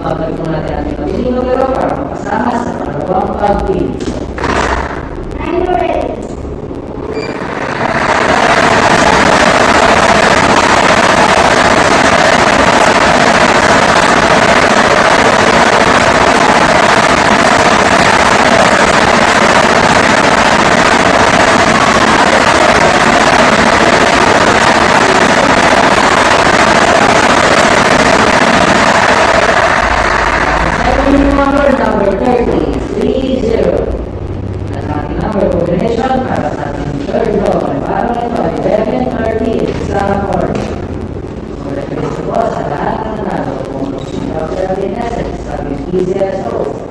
Babalik mo natin ang mabiling numero para mapasama sa pangalawang pag-quiz. I'm ready. Number 30, 3-0. At ating number combination para sa ating third draw. Parang ito ay 11-13 sa court. Congratulations po sa lahat ng nanalo kung gusto nyo sa PSS sa PSO.